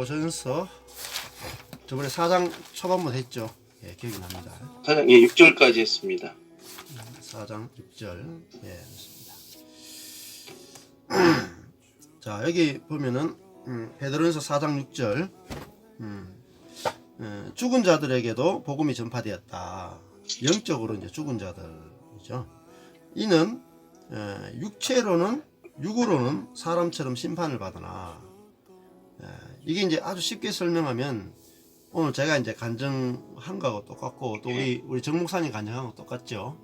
베드로전서 저번에 4장 초반부터 했죠. 예, 기억이 납니다. 4장 6절까지 했습니다. 4장 6절. 예, 맞습니다. 자, 여기 보면은 베드로전서 4장 6절. 죽은 자들에게도 복음이 전파되었다. 영적으로 이제 죽은 자들이죠. 이는 육으로는 사람처럼 심판을 받으나, 이게 이제 아주 쉽게 설명하면 오늘 제가 이제 간증한 거하고 똑같고 또 우리 정 목사님 간증한 거 똑같죠.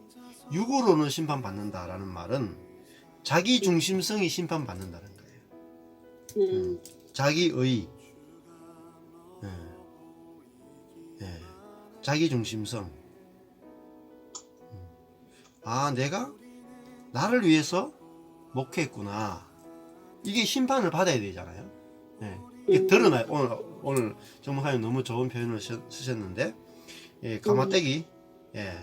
육으로는 심판받는다라는 말은 자기 중심성이 심판받는다는 거예요. 자기의 자기 중심성. 아, 내가 나를 위해서 목회했구나. 이게 심판을 받아야 되잖아요. 예, 이게 드러나요. 오늘 정목사님 너무 좋은 표현을 쓰셨는데, 예, 가마떼기, 예,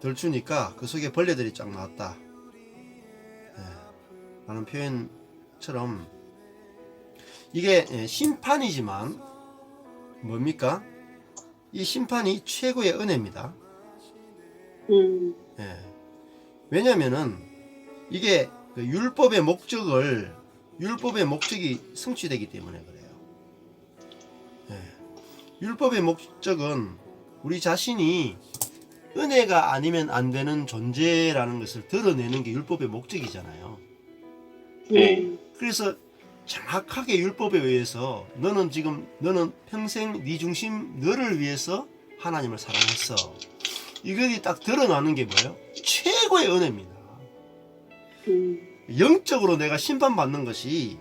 덜 추니까 그 속에 벌레들이 쫙 나왔다. 예, 라는 표현처럼 이게 심판이지만 뭡니까? 이 심판이 최고의 은혜입니다. 예. 왜냐면은 이게 그 율법의 목적이 성취되기 때문에 그래요. 예. 율법의 목적은 우리 자신이 은혜가 아니면 안 되는 존재라는 것을 드러내는 게 율법의 목적이잖아요. 그래서 정확하게 율법에 의해서 너는 평생 네 중심 너를 위해서 하나님을 사랑했어. 이것이 딱 드러나는 게 뭐예요? 최고의 은혜입니다. 영적으로 내가 심판받는 것이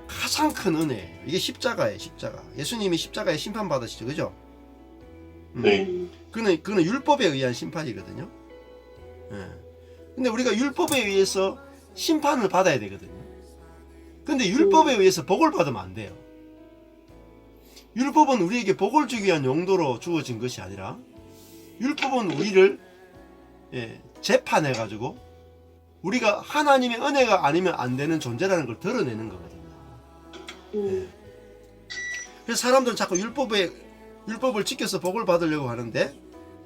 가장 큰 은혜예요. 이게 십자가예요. 십자가. 예수님이 십자가에 심판받으시죠. 그죠? 네. 그는 율법에 의한 심판이거든요. 예. 근데 우리가 율법에 의해서 심판을 받아야 되거든요. 근데 율법에 의해서 복을 받으면 안 돼요. 율법은 우리에게 복을 주기 위한 용도로 주어진 것이 아니라 율법은 우리를 재판해 가지고 우리가 하나님의 은혜가 아니면 안 되는 존재라는 걸 드러내는 거거든요. 그래서 사람들은 자꾸 율법을 지켜서 복을 받으려고 하는데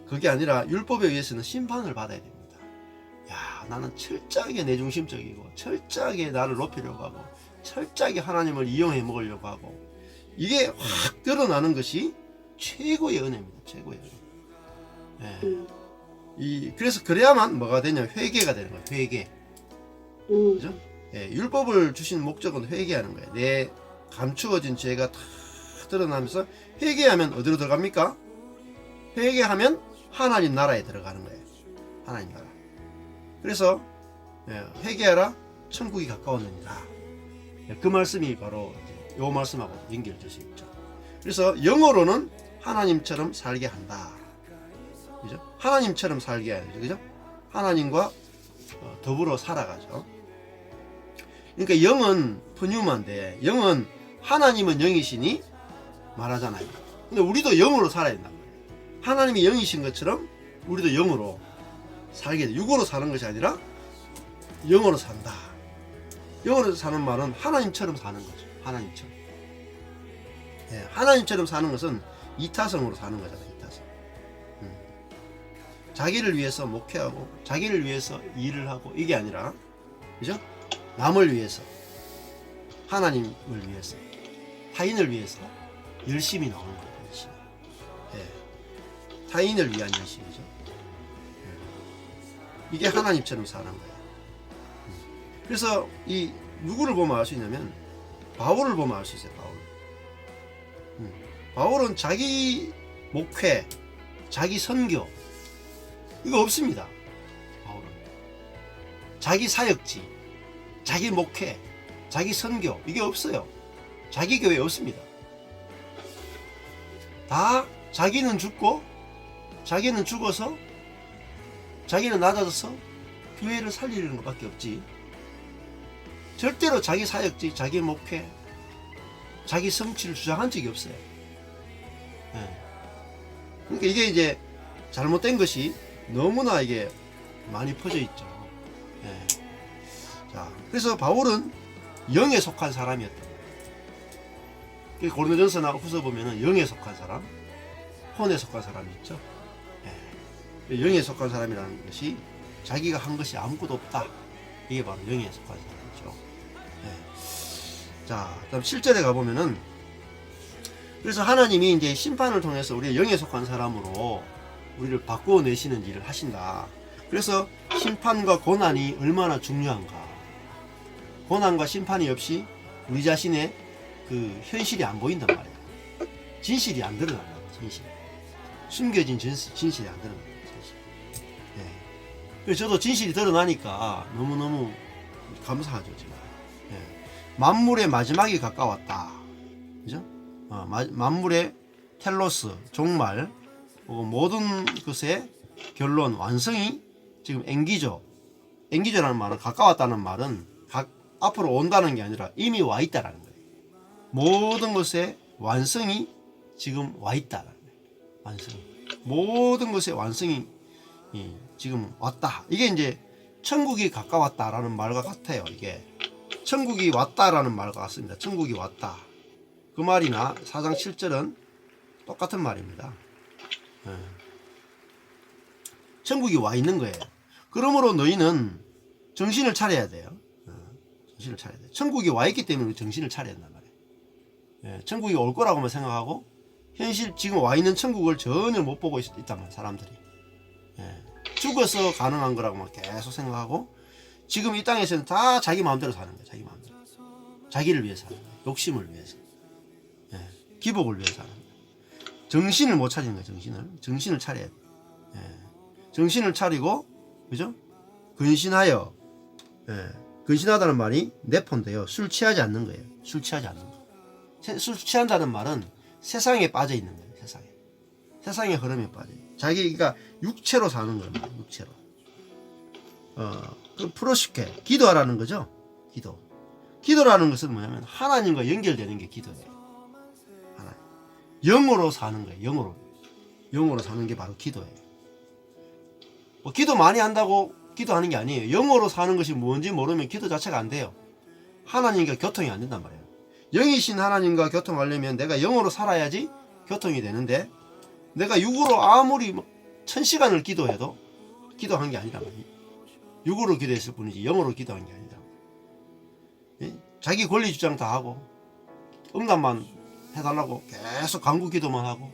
그게 아니라 율법에 의해서는 심판을 받아야 됩니다. 야, 나는 철저하게 내중심적이고 철저하게 나를 높이려고 하고 철저하게 하나님을 이용해 먹으려고 하고 이게 확 드러나는 것이 최고의 은혜입니다. 최고의 은혜. 그래서 그래야만 뭐가 되냐? 회개가 되는 거예요. 회개. 그죠? 예, 율법을 주신 목적은 회개하는 거예요. 내 감추어진 죄가 다 드러나면서 회개하면 어디로 들어갑니까? 회개하면 하나님 나라에 들어가는 거예요. 하나님 나라. 그래서 회개하라 천국이 가까웠느니라. 그 말씀이 바로 이 말씀하고 연결될 수 있죠. 그래서 영어로는 하나님처럼 살게 한다. 그죠? 하나님처럼 살게 해야 되죠. 그죠? 하나님과 더불어 살아가죠. 그러니까 영은 푸뉴마인데 영은 하나님은 영이시니 말하잖아요. 근데 우리도 영으로 살아야 된단 말이에요. 하나님이 영이신 것처럼 우리도 영으로 살게 돼. 육으로 사는 것이 아니라 영으로 산다. 영으로 사는 말은 하나님처럼 사는 거죠. 하나님처럼. 예, 하나님처럼 사는 것은 이타성으로 사는 거잖아요. 이타성. 자기를 위해서 목회하고 자기를 위해서 일을 하고 이게 아니라, 그죠? 남을 위해서, 하나님을 위해서, 타인을 위해서 열심히 나오는 거예요. 열심히. 예. 타인을 위한 열심이죠. 이게 하나님처럼 사는 거예요. 그래서 이 누구를 보면 알 수 있냐면 바울을 보면 알 수 있어요. 바울은 자기 목회, 자기 선교 이거 없습니다. 바울은 자기 사역지, 자기 목회, 자기 선교 이게 없어요. 자기 교회 없습니다. 다 자기는 죽고 자기는 죽어서 자기는 낮아져서 교회를 살리는 것밖에 없지. 절대로 자기 사역지, 자기 목회, 자기 성취를 주장한 적이 없어요. 그러니까 이게 이제 잘못된 것이 너무나 이게 많이 퍼져 있죠. 자, 그래서 바울은 영에 속한 사람이었던 거예요. 고린도전서나 후서 보면은 영에 속한 사람, 혼에 속한 사람이 있죠. 예. 영에 속한 사람이라는 것이 자기가 한 것이 아무것도 없다. 이게 바로 영에 속한 사람이죠. 예. 자, 그다음 7절에 가보면은 그래서 하나님이 이제 심판을 통해서 우리의 영에 속한 사람으로 우리를 바꾸어 내시는 일을 하신다. 그래서 심판과 고난이 얼마나 중요한가. 고난과 심판이 없이 우리 자신의 그 현실이 안 보인단 말이에요. 진실이 안 드러난다. 진실. 숨겨진 진실이 안 드러난다. 진실. 예. 그래서 저도 진실이 드러나니까 너무너무 감사하죠. 지금. 예. 만물의 마지막이 가까웠다. 그죠? 만물의 텔로스, 종말, 모든 것의 결론, 완성이 지금 엔기조. 엔기조라는 말은 가까웠다는 말은 앞으로 온다는 게 아니라 이미 와 있다라는 거예요. 모든 것의 완성이 지금 와 있다라는 거예요. 완성이. 모든 것의 완성이 지금 왔다. 이게 이제 천국이 가까웠다라는 말과 같아요. 이게 천국이 왔다라는 말과 같습니다. 천국이 왔다. 그 말이나 4장 7절은 똑같은 말입니다. 천국이 와 있는 거예요. 그러므로 너희는 정신을 차려야 돼요. 정신을 차려야 돼요. 천국이 와 있기 때문에 정신을 차려야 된단 말이에요. 천국이 올 거라고만 생각하고 현실 지금 와 있는 천국을 전혀 못 보고 있단 말이에요. 사람들이. 죽어서 가능한 거라고만 계속 생각하고 지금 이 땅에서는 다 자기 마음대로 사는 거예요. 자기 마음대로. 자기를 위해서 사는 거예요. 욕심을 위해서. 기복을 위해서 하는 거예요. 정신을 못 차리는 거예요. 정신을 차려야 돼요. 정신을 차리고, 그죠? 근신하여. 근신하다는 말이 네폰데요. 술 취하지 않는 거예요. 술 취하지 않는 거. 술 취한다는 말은 세상에 빠져 있는 거예요. 세상의 흐름에 빠져. 자기가 육체로 사는 거예요. 육체로. 그 프로시케, 기도하라는 거죠. 기도라는 것은 뭐냐면 하나님과 연결되는 게 기도예요. 하나님. 영으로 사는 거예요. 영으로 사는 게 바로 기도예요. 기도 많이 한다고 기도하는 게 아니에요. 영어로 사는 것이 뭔지 모르면 기도 자체가 안 돼요. 하나님과 교통이 안 된단 말이에요. 영이신 하나님과 교통하려면 내가 영어로 살아야지 교통이 되는데 내가 육으로 아무리 1000시간을 기도해도 기도한 게 아니란 말이에요. 육으로 기도했을 뿐이지 영어로 기도한 게 아니다. 자기 권리 주장 다 하고 응답만 해달라고 계속 간구 기도만 하고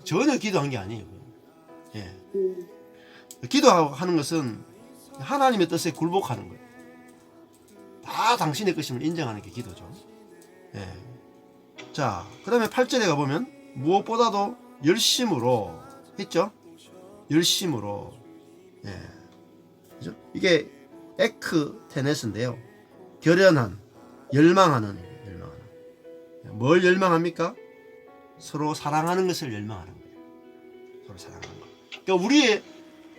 전혀 기도한 게 아니에요. 기도하는 것은 하나님의 뜻에 굴복하는 거예요. 다 당신의 것임을 인정하는 게 기도죠. 자, 그 다음에 8절에 가보면 무엇보다도 열심으로 했죠. 열심으로. 그죠? 이게 에크테네스인데요. 결연한, 열망하는. 뭘 열망합니까? 서로 사랑하는 것을 열망하는 거예요. 서로 사랑하는 거. 그러니까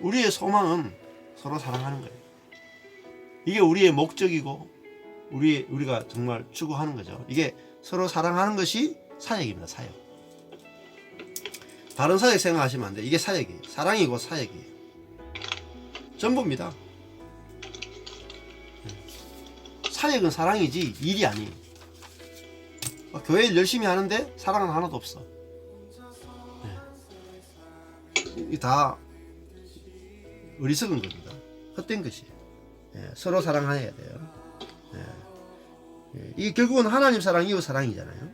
우리의 소망은 서로 사랑하는 거예요. 이게 우리의 목적이고 우리가 정말 추구하는 거죠. 이게 서로 사랑하는 것이 사역입니다. 사역. 다른 사역 생각하시면 안 돼요. 이게 사역이에요. 사랑이고 사역이에요. 전부입니다. 사역은 사랑이지 일이 아니에요. 교회를 열심히 하는데 사랑은 하나도 없어. 이게 다 어리석은 겁니다. 헛된 것이에요. 서로 사랑해야 돼요. 이게 결국은 하나님 사랑, 이웃 사랑이잖아요.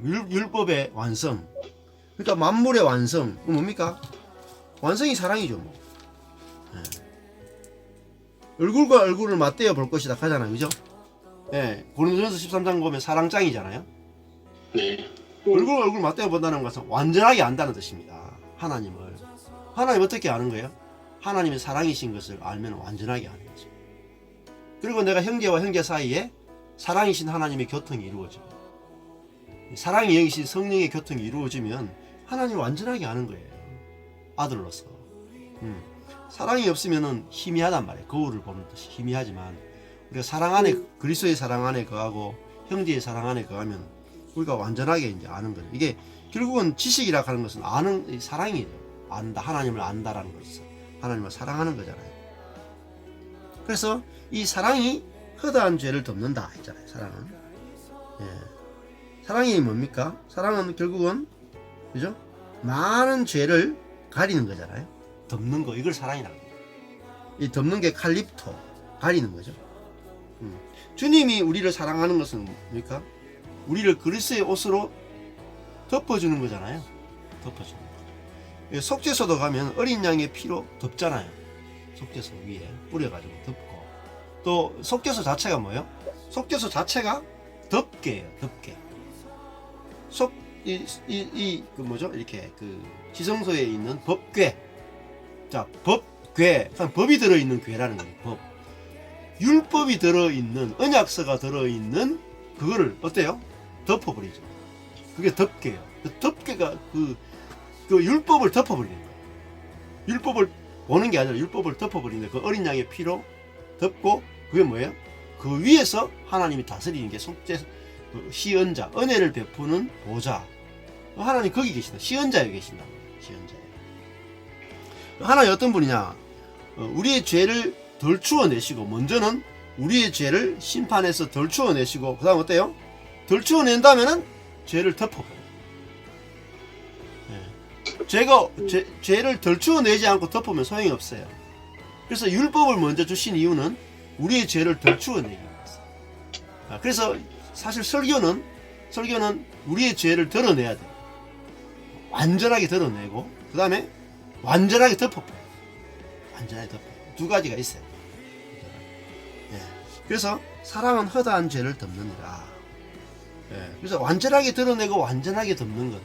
율법의 완성. 그러니까 만물의 완성. 뭡니까? 완성이 사랑이죠. 뭐. 얼굴과 얼굴을 맞대어 볼 것이다 하잖아요. 그죠? 고린도전서 13장 보면 사랑장이잖아요. 네. 얼굴 맞대어 본다는 것은 완전하게 안다는 뜻입니다. 하나님을. 하나님 어떻게 아는 거예요? 하나님의 사랑이신 것을 알면 완전하게 아는 거죠. 그리고 내가 형제와 형제 사이에 사랑이신 하나님의 교통이 이루어지고 사랑이 영이신 성령의 교통이 이루어지면 하나님을 완전하게 아는 거예요. 아들로서. 사랑이 없으면 희미하단 말이에요. 거울을 보는 듯이 희미하지만 우리가 사랑 안에 그리스도의 사랑 안에 거하고 형제의 사랑 안에 거하면 우리가 완전하게 이제 아는 거예요. 이게 결국은 지식이라 하는 것은 아는 사랑이에요. 안다. 하나님을 안다라는 것은 하나님을 사랑하는 거잖아요. 그래서 이 사랑이 허다한 죄를 덮는다 했잖아요. 사랑은. 사랑이 뭡니까? 사랑은 결국은 그죠? 많은 죄를 가리는 거잖아요. 덮는 거, 이걸 사랑이라고 해요. 이 덮는 게 칼립토, 가리는 거죠. 주님이 우리를 사랑하는 것은 뭡니까? 우리를 그리스도의 옷으로 덮어주는 거잖아요. 덮어주는 거. 속죄소도 가면 어린 양의 피로 덮잖아요. 속죄소 위에 뿌려가지고 덮고. 또 속죄소 자체가 뭐예요? 속죄소 자체가 덮개예요. 덮개. 그 뭐죠? 이렇게 그 지성소에 있는 법궤. 자, 법궤. 법이 들어있는 궤라는 거예요. 법. 율법이 들어있는, 언약서가 들어있는 그거를 어때요? 덮어버리죠. 그게 덮개예요. 그 덮개가 그 율법을 덮어버리는 거예요. 율법을 보는 게 아니라 율법을 덮어버리는 그 어린 양의 피로 덮고, 그게 뭐예요? 그 위에서 하나님이 다스리는 게 속죄, 그 시언자, 은혜를 베푸는 보좌. 하나님 거기 계신다. 시언자에 계신다. 시언자에. 하나님 어떤 분이냐? 우리의 죄를 덜 추워내시고, 먼저는 우리의 죄를 심판해서 덜 추워내시고, 그 다음 어때요? 덜 추워낸다면은 죄를 덮어버려요. 죄를 덜 추워내지 않고 덮으면 소용이 없어요. 그래서 율법을 먼저 주신 이유는 우리의 죄를 덜 추워내기 위해서. 그래서 사실 설교는 우리의 죄를 드러내야 돼요. 완전하게 드러내고, 그 다음에 완전하게 덮어버려요. 완전하게 덮어요. 두 가지가 있어요. 그래서 사랑은 허다한 죄를 덮느니라. 그래서 완전하게 드러내고 완전하게 덮는 것.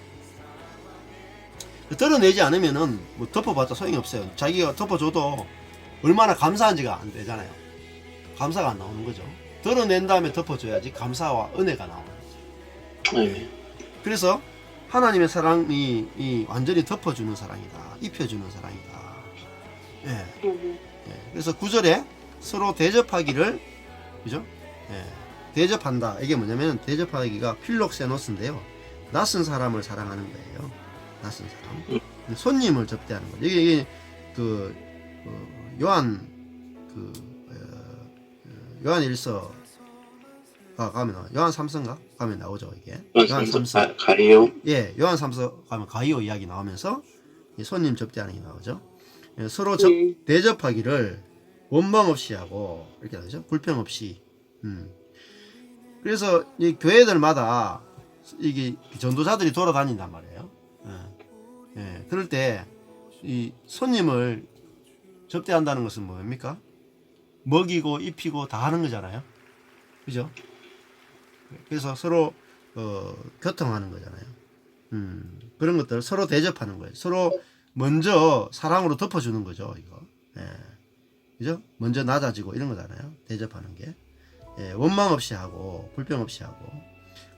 드러내지 않으면은 뭐 덮어봤자 소용이 없어요. 자기가 덮어줘도 얼마나 감사한지가 안 되잖아요. 감사가 안 나오는 거죠. 드러낸 다음에 덮어줘야지 감사와 은혜가 나오는 거죠. 그래서 하나님의 사랑이 완전히 덮어주는 사랑이다. 입혀주는 사랑이다. 그래서 9절에 서로 대접하기를, 그죠? 대접한다. 이게 뭐냐면 대접하기가 필록세노스인데요. 낯선 사람을 사랑하는 거예요. 낯선 사람. 손님을 접대하는 거죠. 이게 요한 1서가 가면 요한 3서인가 가면 나오죠. 이게 요한 3서 가이오. 예, 요한 3서 가면 가이오 이야기 나오면서 손님 접대하는 게 나오죠. 서로 대접하기를 원망 없이 하고, 이렇게 하죠. 불평 없이. 그래서 이 교회들마다 이게 전도자들이 돌아다닌단 말이에요. 그럴 때 이 손님을 접대한다는 것은 뭡니까? 먹이고 입히고 다 하는 거잖아요. 그죠? 그래서 서로 교통하는 거잖아요. 그런 것들 서로 대접하는 거예요. 서로 먼저 사랑으로 덮어주는 거죠. 이거. 그죠? 먼저 낮아지고 이런 거잖아요. 대접하는 게. 원망 없이 하고 불평 없이 하고,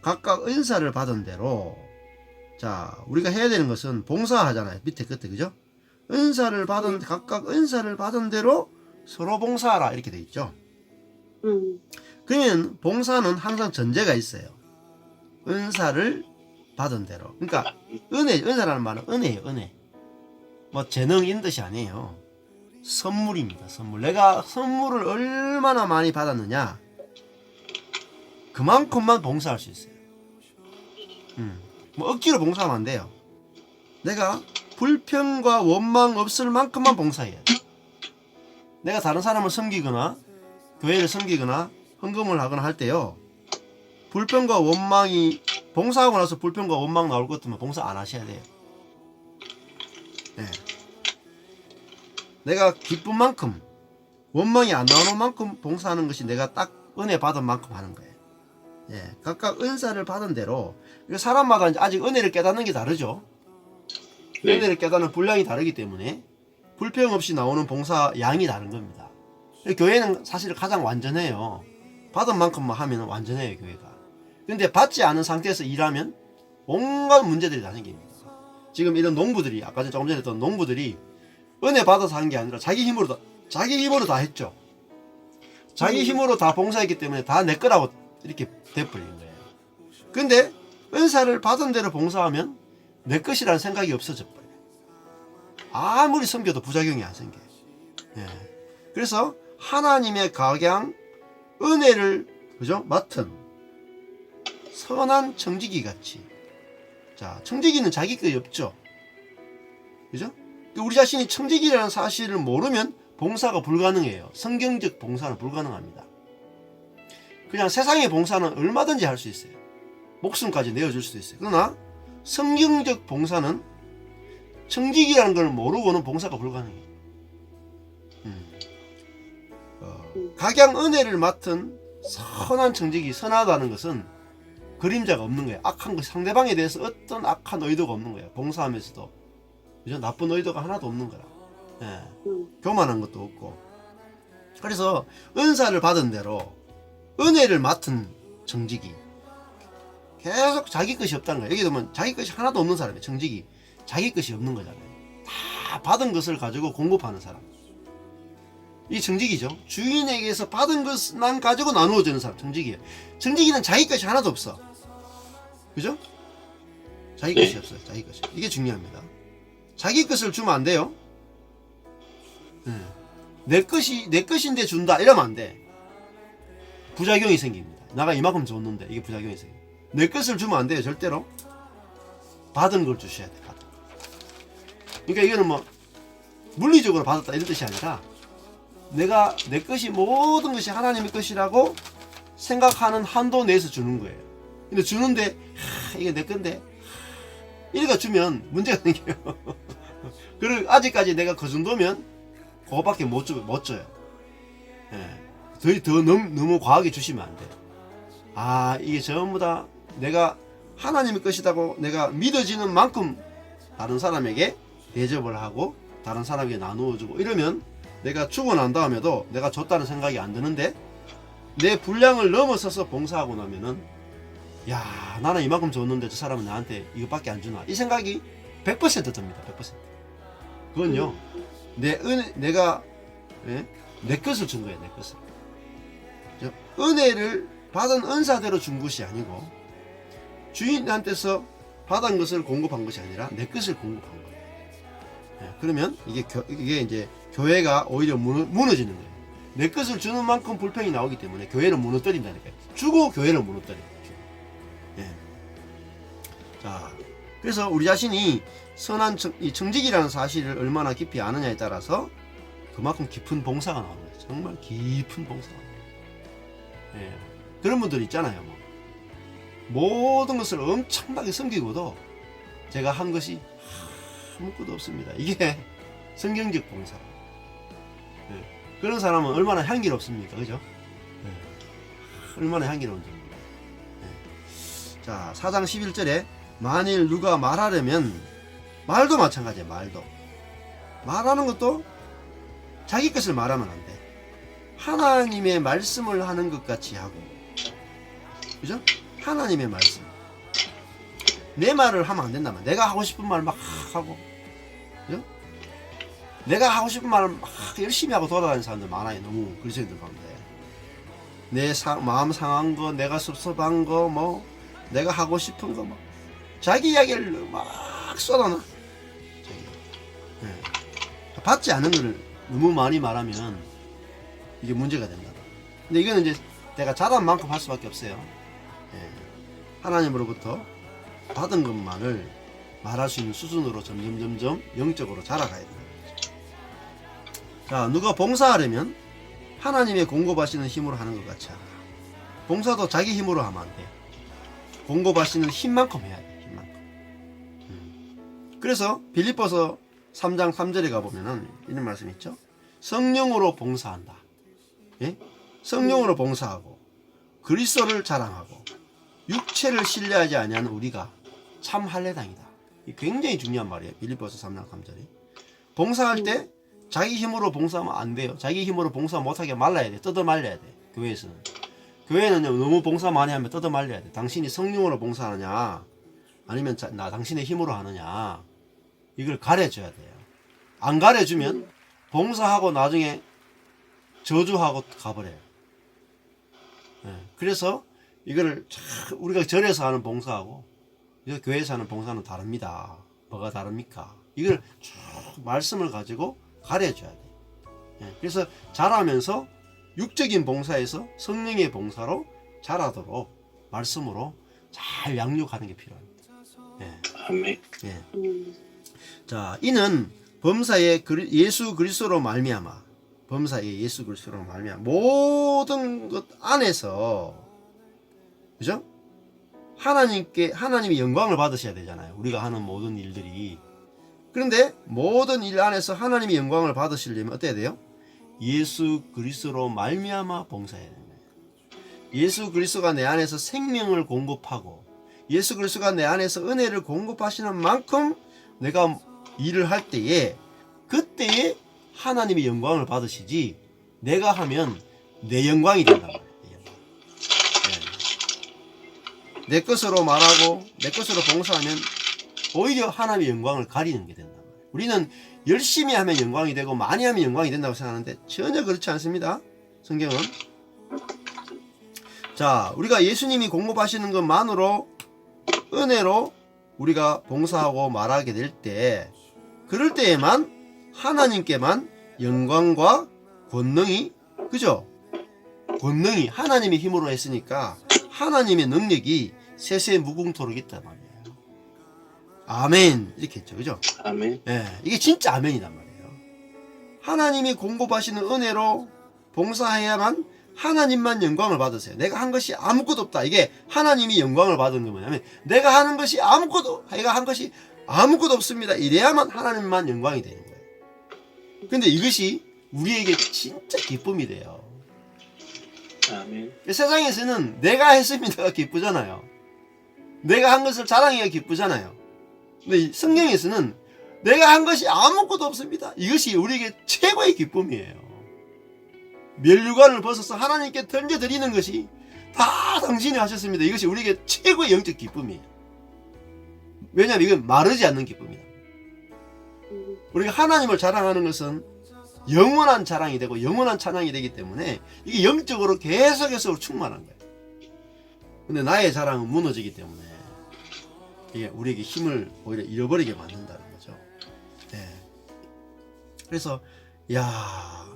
각각 은사를 받은 대로. 자, 우리가 해야 되는 것은 봉사하잖아요. 밑에 끝에, 그죠? 각각 은사를 받은 대로 서로 봉사하라, 이렇게 돼 있죠. 그러면 봉사는 항상 전제가 있어요. 은사를 받은 대로. 그러니까 은사라는 말은 은혜예요. 은혜. 뭐 재능인 뜻이 아니에요. 선물입니다. 선물. 내가 선물을 얼마나 많이 받았느냐, 그만큼만 봉사할 수 있어요. 뭐 억지로 봉사하면 안 돼요. 내가 불평과 원망 없을 만큼만 봉사해야 돼. 내가 다른 사람을 섬기거나 교회를 섬기거나 헌금을 하거나 할 때요, 불평과 원망이, 봉사하고 나서 불평과 원망 나올 것 같으면 봉사 안 하셔야 돼요. 내가 기쁜 만큼, 원망이 안 나오는 만큼 봉사하는 것이 내가 딱 은혜 받은 만큼 하는 거예요. 각각 은사를 받은 대로. 사람마다 이제 아직 은혜를 깨닫는 게 다르죠. 은혜를 깨닫는 분량이 다르기 때문에 불평 없이 나오는 봉사 양이 다른 겁니다. 교회는 사실 가장 완전해요. 받은 만큼만 하면 완전해요, 교회가. 근데 받지 않은 상태에서 일하면 온갖 문제들이 다 생깁니다. 지금 이런 농부들이, 아까 조금 전에 했던 농부들이 은혜 받아서 한 게 아니라 자기 힘으로 다 했죠. 자기 힘으로 다 봉사했기 때문에 다 내 거라고 이렇게 돼버린 거예요. 근데 은사를 받은 대로 봉사하면 내 것이라는 생각이 없어져 버려요. 아무리 섬겨도 부작용이 안 생겨요. 그래서 하나님의 각양, 은혜를, 그죠? 맡은 선한 청지기 같이. 자, 청지기는 자기 것이 없죠. 그죠? 우리 자신이 청지기라는 사실을 모르면 봉사가 불가능해요. 성경적 봉사는 불가능합니다. 그냥 세상의 봉사는 얼마든지 할 수 있어요. 목숨까지 내어줄 수도 있어요. 그러나 성경적 봉사는 청지기라는 걸 모르고는 봉사가 불가능해요. 각양 은혜를 맡은 선한 청지기, 선하다는 것은 그림자가 없는 거예요. 악한 것, 상대방에 대해서 어떤 악한 의도가 없는 거예요. 봉사하면서도. 그죠? 나쁜 의도가 하나도 없는 거라. 예. 교만한 것도 없고. 그래서 은사를 받은 대로 은혜를 맡은 청지기. 계속 자기 것이 없다는 거예요. 여기 보면 자기 것이 하나도 없는 사람이에요. 청지기. 자기 것이 없는 거잖아요. 다 받은 것을 가지고 공급하는 사람. 이 청지기죠. 주인에게서 받은 것만 가지고 나누어 주는 사람. 청지기예요. 청지기는 자기 것이 하나도 없어. 그죠? 자기 것이 없어요. 자기 것이. 이게 중요합니다. 자기 것을 주면 안 돼요. 내 것인데 준다 이러면 안 돼. 부작용이 생깁니다. 나가 이만큼 줬는데 이게 부작용이 생겨. 내 것을 주면 안 돼요. 절대로. 받은 걸 주셔야 돼. 받은 걸. 그러니까 이거는 뭐 물리적으로 받았다 이런 뜻이 아니라 내가 내 것이 모든 것이 하나님의 것이라고 생각하는 한도 내에서 주는 거예요. 근데 주는데 이게 내 건데 이래가 주면 문제가 생겨요. 그리고 아직까지 내가 그 정도면 그거밖에 못 줘요. 예. 더 너무 과하게 주시면 안 돼. 아, 이게 전부 다 내가 하나님의 것이라고 내가 믿어지는 만큼 다른 사람에게 대접을 하고 다른 사람에게 나누어 주고 이러면 내가 주고 난 다음에도 내가 줬다는 생각이 안 드는데 내 분량을 넘어서서 봉사하고 나면은 야, 나는 이만큼 줬는데 저 사람은 나한테 이것밖에 안 주나 이 생각이 100% 듭니다. 100%. 그건요 내가 내 것을 준 거예요. 내 것을. 은혜를 받은 은사대로 준 것이 아니고 주인한테서 받은 것을 공급한 것이 아니라 내 것을 공급한 거예요. 그러면 이게 이제 교회가 오히려 무너지는 거예요. 내 것을 주는 만큼 불평이 나오기 때문에 교회를 무너뜨린다니까요. 주고 교회를 무너뜨려요. 자, 그래서 우리 자신이 선한 이 청지기라는 사실을 얼마나 깊이 아느냐에 따라서 그만큼 깊은 봉사가 나오는 거예요. 정말 깊은 봉사가 나와요. 그런 분들 있잖아요. 모든 것을 엄청나게 섬기고도 제가 한 것이 아무것도 없습니다. 이게 성경적 봉사. 그런 사람은 얼마나 향기롭습니까? 그죠? 얼마나 향기로운지. 자, 4장 11절에 만일 누가 말하려면 말도 마찬가지예요. 말하는 것도 자기 것을 말하면 안 돼. 하나님의 말씀을 하는 것 같이 하고, 그죠? 하나님의 말씀. 내 말을 하면 안 된다면 내가 하고 싶은 말 막 하고, 그죠? 내가 하고 싶은 말을 막 열심히 하고 돌아다니는 사람들 많아요. 너무 그리스도인들 가운데 내 마음 상한 거, 내가 섭섭한 거, 뭐 내가 하고 싶은 거, 뭐 자기 이야기를 막 쏟아놔. 받지 않은 거를 너무 많이 말하면 이게 문제가 된다. 근데 이거는 이제 내가 잘한 만큼 할 수밖에 없어요. 하나님으로부터 받은 것만을 말할 수 있는 수준으로 점점 영적으로 자라가야 된다. 자, 누가 봉사하려면 하나님의 공급하시는 힘으로 하는 것 같이 하라. 봉사도 자기 힘으로 하면 안 돼. 공급하시는 힘만큼 해야 돼. 그래서 빌립보서 3장 3절에 가보면은 이런 말씀 있죠. 성령으로 봉사한다. 예? 성령으로 봉사하고 그리스도를 자랑하고 육체를 신뢰하지 아니하는 우리가 참 할례당이다. 굉장히 중요한 말이에요. 빌립보서 3장 3절에. 봉사할 때 자기 힘으로 봉사하면 안 돼요. 자기 힘으로 봉사 못하게 말라야 돼. 뜯어 말려야 돼. 교회에서는. 교회는 너무 봉사 많이 하면 뜯어 말려야 돼. 당신이 성령으로 봉사하느냐 아니면 당신의 힘으로 하느냐 이걸 가려줘야 돼요. 안 가려주면 봉사하고 나중에 저주하고 가버려요. 그래서 이거를 우리가 절에서 하는 봉사하고 교회에서 하는 봉사는 다릅니다. 뭐가 다릅니까? 이걸 쭉 말씀을 가지고 가려줘야 돼요. 그래서 자라면서 육적인 봉사에서 성령의 봉사로 자라도록 말씀으로 잘 양육하는 게 필요합니다. 예. 아멘. 예. 자, 이는 범사에 예수 그리스도로 말미암아, 범사에 예수 그리스도로 말미암아 모든 것 안에서, 그죠? 하나님이 영광을 받으셔야 되잖아요. 우리가 하는 모든 일들이. 그런데 모든 일 안에서 하나님이 영광을 받으시려면 어때야 돼요? 예수 그리스도로 말미암아 봉사해야 됩니다. 예수 그리스도가 내 안에서 생명을 공급하고 예수 그리스도가 내 안에서 은혜를 공급하시는 만큼 내가 일을 할 때에 그때에 하나님이 영광을 받으시지, 내가 하면 내 영광이 된단 말이에요. 내 것으로 말하고 내 것으로 봉사하면 오히려 하나님의 영광을 가리는 게 된단 말이에요. 우리는 열심히 하면 영광이 되고 많이 하면 영광이 된다고 생각하는데 전혀 그렇지 않습니다. 성경은. 자, 우리가 예수님이 공급하시는 것만으로 은혜로 우리가 봉사하고 말하게 될 때, 그럴 때에만 하나님께만 영광과 권능이, 그죠? 권능이 하나님의 힘으로 했으니까 하나님의 능력이 세세 무궁토록 있단 말이에요. 아멘. 이렇게 했죠. 그죠? 아멘. 예, 이게 진짜 아멘이란 말이에요. 하나님이 공급하시는 은혜로 봉사해야만 하나님만 영광을 받으세요. 내가 한 것이 아무것도 없다. 이게 하나님이 영광을 받은 게 뭐냐면, 내가 하는 것이 내가 한 것이 아무것도 없습니다. 이래야만 하나님만 영광이 되는 거예요. 근데 이것이 우리에게 진짜 기쁨이 돼요. 아멘. 세상에서는 내가 했습니다가 기쁘잖아요. 내가 한 것을 자랑해야 기쁘잖아요. 근데 성경에서는 내가 한 것이 아무것도 없습니다. 이것이 우리에게 최고의 기쁨이에요. 멸류관을 벗어서 하나님께 던져드리는 것이 다 당신이 하셨습니다. 이것이 우리에게 최고의 영적 기쁨이에요. 왜냐하면 이건 마르지 않는 기쁨이다. 우리가 하나님을 자랑하는 것은 영원한 자랑이 되고 영원한 찬양이 되기 때문에 이게 영적으로 계속해서 충만한 거예요. 근데 나의 자랑은 무너지기 때문에 이게 우리에게 힘을 오히려 잃어버리게 만든다는 거죠. 네. 그래서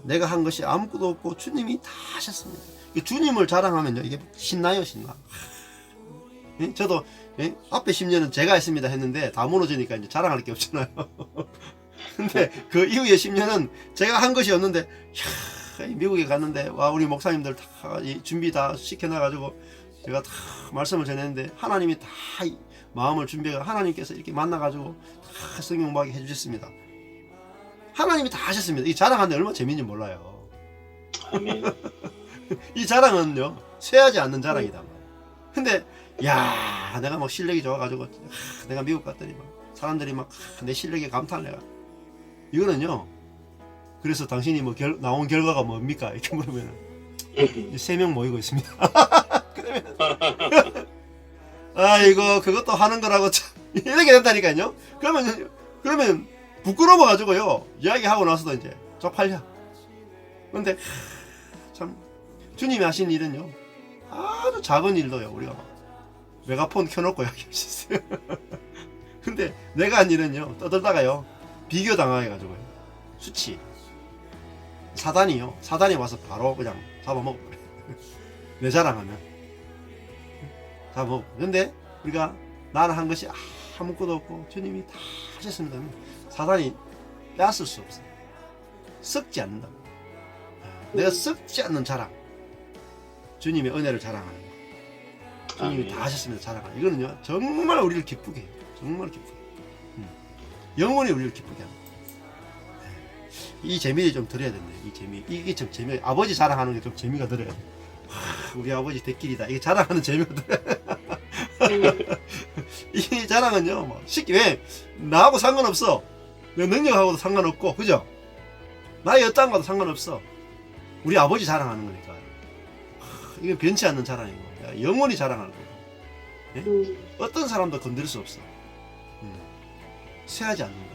내가 한 것이 아무것도 없고 주님이 다 하셨습니다. 주님을 자랑하면요, 이게 신나요, 신나. 저도 앞에 10년은 제가 했습니다 했는데 다 무너지니까 이제 자랑할 게 없잖아요. 근데 그 이후에 10년은 제가 한 것이 없는데, 미국에 갔는데 우리 목사님들 다 준비 다 시켜놔가지고 제가 다 말씀을 전했는데 하나님이 다 마음을 준비해서 하나님께서 이렇게 만나가지고 다 성경 공부하게 해주셨습니다. 하나님이 다 하셨습니다. 이 자랑하는데 얼마나 재밌는지 몰라요. 아멘. 이 자랑은요, 쇠하지 않는 자랑이다. 근데 내가 막 실력이 좋아가지고 내가 미국 갔더니 막 사람들이 막 내 실력에 감탄을 해가. 이거는요, 그래서 당신이 뭐 나온 결과가 뭡니까? 이렇게 물으면 3명 모이고 있습니다. 그러면 이거 그것도 하는 거라고 이렇게 된다니까요. 그러면 부끄러워가지고요, 이야기하고 나서도 이제 쪽팔려. 근데 참 주님이 하신 일은요, 아주 작은 일도요, 우리가 막 메가폰 켜놓고 이야기할 수 있어요. 근데 내가 한 일은요, 떠들다가요 비교 당해가지고요, 수치 사단이 와서 바로 그냥 잡아먹어버려요. 내 자랑하면 잡아먹어. 근데 우리가 나는 한 것이 아무것도 없고 주님이 다 하셨습니다. 사단이 빼앗을 수 없어요. 썩지 않는다. 내가 썩지 않는 자랑, 주님의 은혜를 자랑하는 거, 주님이 다 하셨습니다 자랑하는, 이거는요 정말 우리를 기쁘게 해요. 정말 기쁘게. 영원히 우리를 기쁘게 합니다. 이 재미를 좀 드려야 된대. 이 재미, 이게 좀 재미. 아버지 자랑하는 게 좀 재미가 들어야 돼. 우리 아버지 대길이다. 이게 자랑하는 재미가 들어야 돼. 이 자랑은요, 뭐 쉽게, 왜 나하고 상관없어. 내 능력하고도 상관없고, 그죠? 나의 어떠한가도 상관없어. 우리 아버지 자랑하는 거니까. 이건 변치 않는 자랑이고, 영원히 자랑하는 거고. 예? 어떤 사람도 건드릴 수 없어. 쇠하지 않는 거예요.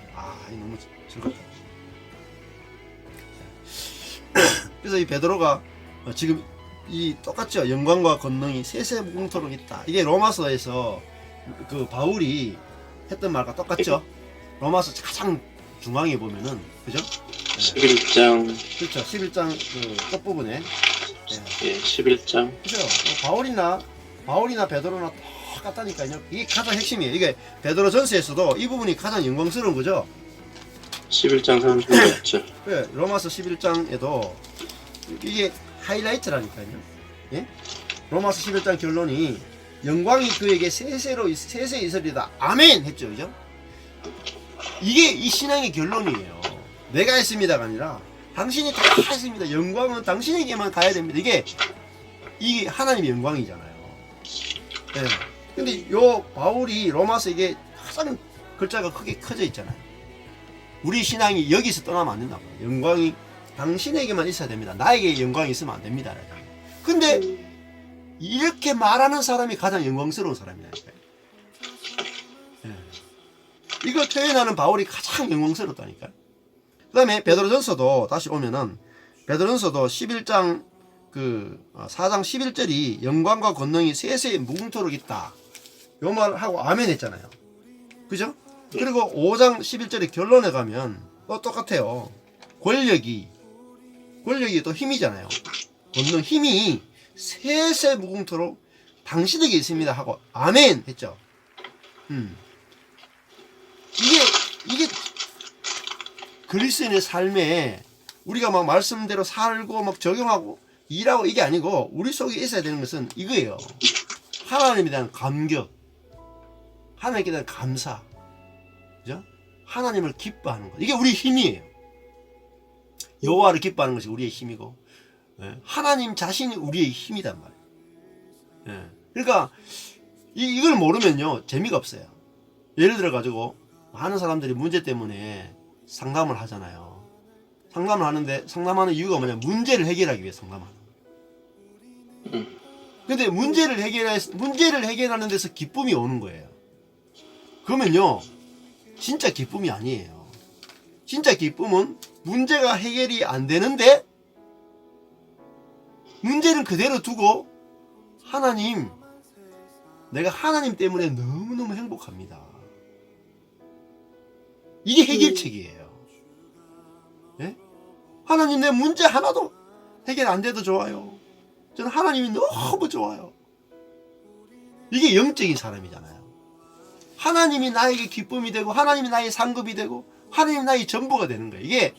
이거 너무 즐겁다. 그래서 이 베드로가 지금 이 똑같죠. 영광과 권능이 세세무궁토록 있다. 이게 로마서에서 그 바울이 했던 말과 똑같죠. 로마서 가장 중앙에 보면은, 그죠? 11장. 그렇죠. 11장 그 끝부분에. 11장. 그죠? 바울이나 베드로나 똑같다니까요. 이게 가장 핵심이에요. 이게 베드로전서에서도 이 부분이 가장 영광스러운 거죠. 11장 36절. 네, 로마서 11장에도 이게 하이라이트라니까요. 예? 로마서 11장 결론이 영광이 그에게 세세 이설이다. 아멘 했죠. 그죠? 이게 이 신앙의 결론이에요. 내가 했습니다가 아니라 당신이 다 했습니다. 영광은 당신에게만 가야 됩니다. 이게 하나님의 영광이잖아요. 예. 근데 요 바울이 로마서 이게 가장 글자가 크게 커져 있잖아요. 우리 신앙이 여기서 떠나면 안 된다고. 영광이 당신에게만 있어야 됩니다. 나에게 영광이 있으면 안 됩니다. 근데 이렇게 말하는 사람이 가장 영광스러운 사람이라니까요. 예. 이거 표현하는 바울이 가장 영광스럽다니까요. 그 다음에 베드로전서도 다시 오면은 베드로전서도 11장 4장 11절이 영광과 권능이 세세에 무궁토록 있다. 요 말하고 아멘 했잖아요. 그죠? 그리고 5장 11절의 결론에 가면 또 똑같아요. 권력이 또 힘이잖아요. 권능 힘이 세세 무궁토록 당신에게 있습니다 하고 아멘 했죠. 이게 그리스도인의 삶에 우리가 막 말씀대로 살고 막 적용하고 일하고 이게 아니고 우리 속에 있어야 되는 것은 이거예요. 하나님에 대한 감격, 하나님께 대한 감사, 그죠? 하나님을 기뻐하는 것. 이게 우리 힘이에요. 여호와를 기뻐하는 것이 우리의 힘이고, 하나님 자신이 우리의 힘이단 말이에요. 그러니까 이걸 모르면요 재미가 없어요. 예를 들어 가지고 많은 사람들이 문제 때문에 상담을 하잖아요. 상담을 하는데 상담하는 이유가 뭐냐? 문제를 해결하기 위해 상담하는 거예요. 근데 문제를 해결하는 데서 기쁨이 오는 거예요. 그러면요 진짜 기쁨이 아니에요. 진짜 기쁨은 문제가 해결이 안 되는데 문제는 그대로 두고 하나님, 내가 하나님 때문에 너무너무 행복합니다. 이게 해결책이에요. 예? 하나님, 내 문제 하나도 해결 안 돼도 좋아요. 저는 하나님이 너무 좋아요. 이게 영적인 사람이잖아요. 하나님이 나에게 기쁨이 되고 하나님이 나의 상급이 되고 하나님이 나의 전부가 되는 거예요.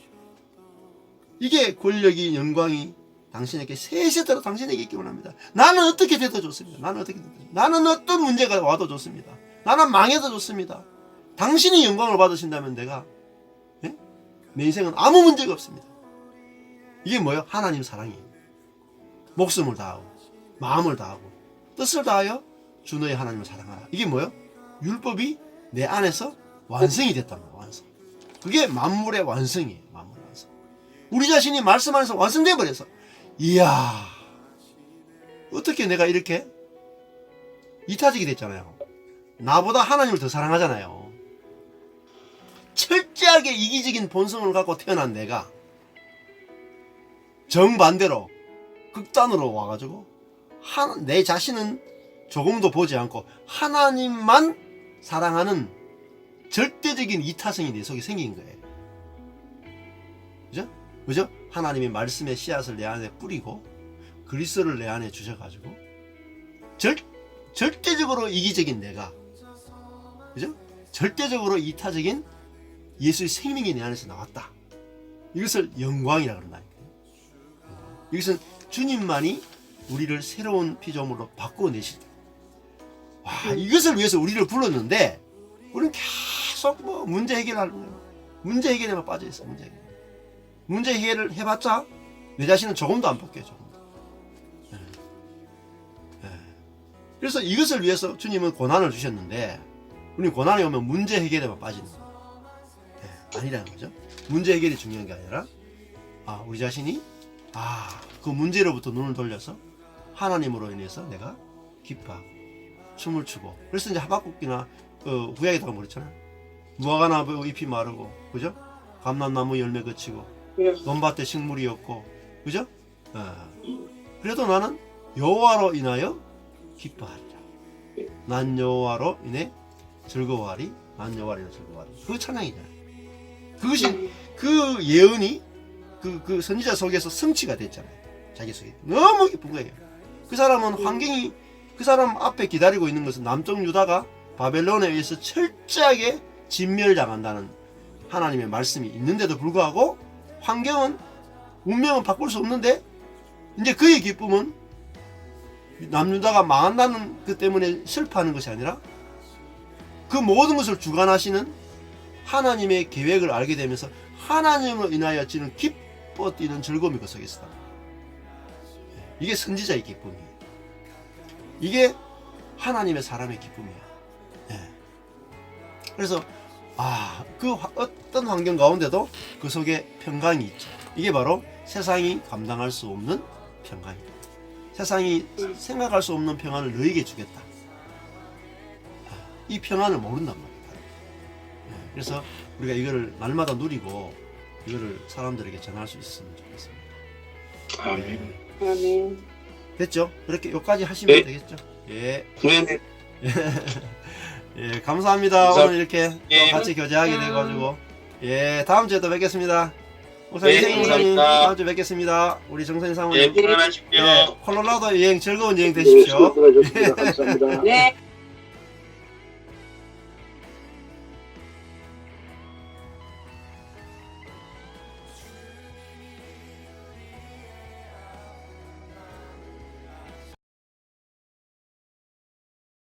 이게 권력이 영광이 당신에게 세세대로 당신에게 있기 원합니다. 나는 어떻게 돼도 좋습니다. 나는 어떤 문제가 와도 좋습니다. 나는 망해도 좋습니다. 당신이 영광을 받으신다면 내가 내 인생은 아무 문제가 없습니다. 이게 뭐예요? 하나님 사랑이에요. 목숨을 다하고 마음을 다하고 뜻을 다하여 주 너의 하나님을 사랑하라. 이게 뭐예요? 율법이 내 안에서 완성이 됐단 말이에요. 완성. 그게 만물의 완성이에요. 만물의 완성. 우리 자신이 말씀 안에서 완성돼 버려서 이야 어떻게 내가 이렇게 이타적이 됐잖아요. 나보다 하나님을 더 사랑하잖아요. 철저하게 이기적인 본성을 갖고 태어난 내가 정반대로 극단으로 와가지고 내 자신은 조금도 보지 않고 하나님만 사랑하는 절대적인 이타성이 내 속에 생긴 거예요. 그죠? 하나님의 말씀의 씨앗을 내 안에 뿌리고 그리스도를 내 안에 주셔가지고 절대적으로 이기적인 내가, 그죠? 절대적으로 이타적인 예수의 생명이 내 안에서 나왔다. 이것을 영광이라 그런다니까요. 이것은 주님만이 우리를 새로운 피조물로 바꿔내실 때, 이것을 위해서 우리를 불렀는데 우리는 계속 문제 해결하는 거예요. 문제 해결에만 빠져 있어. 문제 해결을 해봤자 내 자신은 조금도 안 바뀌어요. 조금도. 그래서 이것을 위해서 주님은 고난을 주셨는데 우리 고난이 오면 문제 해결에만 빠지는 거예요. 아니라는 거죠. 문제 해결이 중요한 게 아니라 우리 자신이 그 문제로부터 눈을 돌려서 하나님으로 인해서 내가 기뻐하고 춤을 추고. 그래서 이제 하박국이나 구약에다가 그랬잖아요. 무화과나무 잎이 마르고, 그죠? 감람나무 열매 그치고 논밭에 식물이 없고, 그죠? 그래도 나는 여호와로 인하여 기뻐하리라. 난 여호와로 인해 즐거워하리. 난 여호와로 인해 즐거워하리. 그 찬양이잖아요. 그것이 그 예언이 그 선지자 속에서 성취가 됐잖아요. 자기 속에 너무 기쁜 거예요. 그 사람은 환경이 그 사람 앞에 기다리고 있는 것은 남쪽 유다가 바벨론에 의해서 철저하게 진멸당한다는 하나님의 말씀이 있는데도 불구하고 환경은 운명은 바꿀 수 없는데 이제 그의 기쁨은 남유다가 망한다는 그 때문에 슬퍼하는 것이 아니라 그 모든 것을 주관하시는 하나님의 계획을 알게 되면서 하나님을 인하여 지는 기뻐 뛰는 즐거움이 그 속에 있다. 이게 선지자의 기쁨이에요. 이게 하나님의 사람의 기쁨이에요. 그래서 그 어떤 환경 가운데도 그 속에 평강이 있죠. 이게 바로 세상이 감당할 수 없는 평강입니다. 세상이 생각할 수 없는 평안을 너에게 주겠다. 이 평안을 모른단 말이에요. 그래서 우리가 이거를 날마다 누리고 이거를 사람들에게 전할 수 있으면 좋겠습니다. 아멘. 아멘. 됐죠? 그렇게 여기까지 하시면 네. 되겠죠? 예. 네. 예, 감사합니다. 오늘 이렇게 예. 또 같이 교제하게 돼가지고 예, 다음 주에 또 뵙겠습니다. 목사님, 네, 목사님 감사합니다. 다음 주에 뵙겠습니다. 우리 정선생 예, 사모님, 편안하십시오. 예, 콜로라도 여행 즐거운 여행 되십시오. 네.